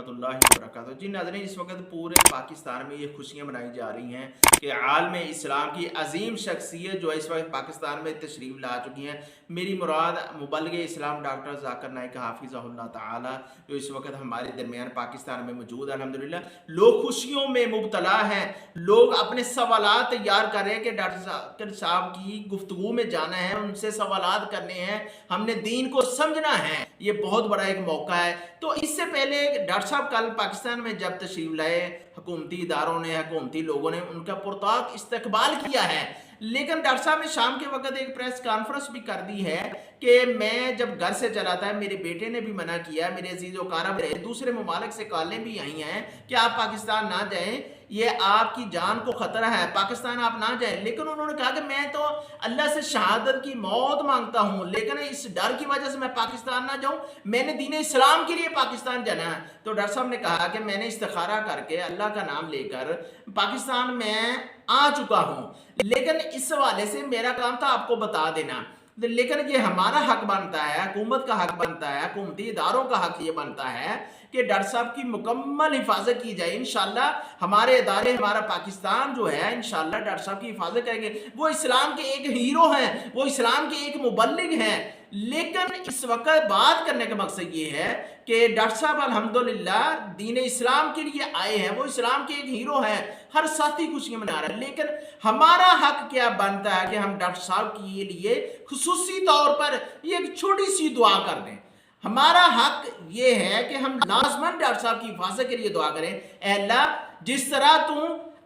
रहमतुल्लाहि व बरकातहू। जी नाज़रीन, इस वक्त पूरे पाकिस्तान में ये खुशियाँ मनाई जा रही हैं कि आलम इस्लाम की अजीम शख्सियत जो है इस वक्त पाकिस्तान में तशरीफ़ ला चुकी हैं। मेरी मुराद मुबल्लिग़ इस्लाम डॉक्टर ज़ाकिर नाइक हाफ़िज़हुल्लाह ताला जो इस वक्त हमारे दरमियान पाकिस्तान में मौजूद है। अल्हम्दुलिल्लाह लोग खुशियों में मुब्तला हैं, लोग अपने सवालात तैयार कर रहे हैं कि डॉक्टर ज़ाकिर साहब की गुफ्तगू में जाना है, उनसे सवालात करने हैं, हमने दीन को समझना है। ये बहुत बड़ा एक मौका है। तो इससे पहले डॉक्टर साहब कल पाकिस्तान में जब तशरीफ लाए, हुकूमती इदारों ने, हुकूमती लोगों ने उनका पुरताक इस्तकबाल किया है। लेकिन डॉक्टर साहब ने शाम के वक्त एक प्रेस कॉन्फ्रेंस भी कर दी है कि मैं जब घर से चला था, मेरे बेटे ने भी मना किया, मेरे अजीज़ वकारा रहे, दूसरे ममालिक से कॉलें भी आई हैं कि आप पाकिस्तान ना जाएं, ये आपकी जान को ख़तरा है, पाकिस्तान आप ना जाएं। लेकिन उन्होंने कहा कि मैं तो अल्लाह से शहादत की मौत मांगता हूँ, लेकिन इस डर की वजह से मैं पाकिस्तान ना जाऊँ, मैंने दीन इस्लाम के लिए पाकिस्तान जाना है। तो डॉक्टर साहब ने कहा कि मैंने इस्तिखारा करके अल्लाह का नाम लेकर पाकिस्तान में आ चुका हूँ, लेकिन इस हवाले से मेरा काम था आपको बता देना। लेकिन ये हमारा हक बनता है, हुकूमत का हक बनता है, हुकूमती इदारों का हक ये बनता है कि डॉक्टर साहब की मुकम्मल हिफाजत की जाए। इंशाल्लाह हमारे इदारे, हमारा पाकिस्तान जो है इंशाल्लाह डॉक्टर साहब की हिफाजत करेंगे। वो इस्लाम के एक हीरो हैं, वो इस्लाम के एक मुबल्लिग हैं। लेकिन इस वक्त बात करने का मकसद ये है कि डॉक्टर साहब अल्हम्दुलिल्लाह दीन इस्लाम के लिए आए हैं, वो इस्लाम के एक हीरो हैं, हर साथी खुशियां मना रहा है। लेकिन हमारा हक क्या बनता है कि हम डॉक्टर साहब के लिए खुसूसी तौर पर ये एक छोटी सी दुआ कर दें। हमारा हक ये है कि हम लाजमन डॉक्टर साहब की हिफाजत के लिए दुआ करें। ऐ अल्लाह, जिस तरह तू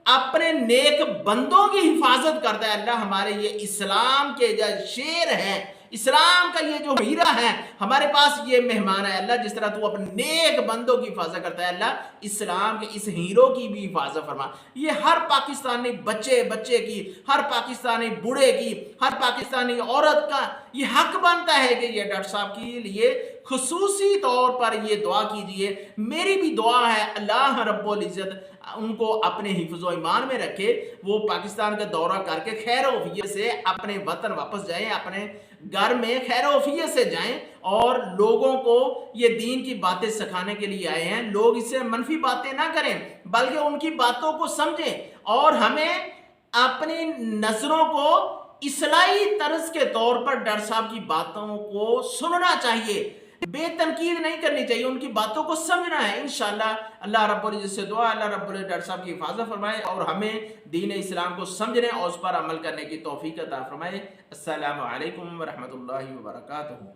अपने नेक बंदों की हिफाजत करता है, अल्लाह हमारे ये इस्लाम के जो शेर हैं, इस्लाम का ये जो हीरा है, हमारे पास ये मेहमान है, अल्लाह जिस तरह तू अपने नेक बंदों की हिफाजत करता है, अल्लाह इस्लाम के इस हीरो की भी हिफाजत फरमा। ये हर पाकिस्तानी बच्चे की, हर पाकिस्तानी बूढ़े की, हर पाकिस्तानी औरत का ये हक बनता है कि ये डॉक्टर साहब के लिए खुसूसी तौर पर ये दुआ कीजिए। मेरी भी दुआ है अल्लाह रब्बुल इज़्ज़त उनको अपने हिफ्ज़ ईमान में रखे, वो पाकिस्तान का दौरा करके खैर वफियत से अपने वतन वापस जाएं, अपने घर में खैर वफियत से जाएं और लोगों को ये दीन की बातें सिखाने के लिए आए हैं। लोग इससे मनफी बातें ना करें, बल्कि उनकी बातों को समझें और हमें अपनी नजरों को इस्लाही तर्ज के तौर पर डॉक्टर साहब की बातों को सुनना चाहिए, बेतनकीद नहीं करनी चाहिए, उनकी बातों को समझना है। इंशाअल्लाह अल्लाह रब्बुल इज़्ज़त से दुआ, अल्लाह रब्बुल इज़्ज़त डॉक्टर साहब की हिफाजत फरमाए और हमें दीन इस्लाम को समझने और उस पर अमल करने की तौफीक अता फरमाए। अस्सलामु अलैकुम व रहमतुल्लाहि व बरकातहू।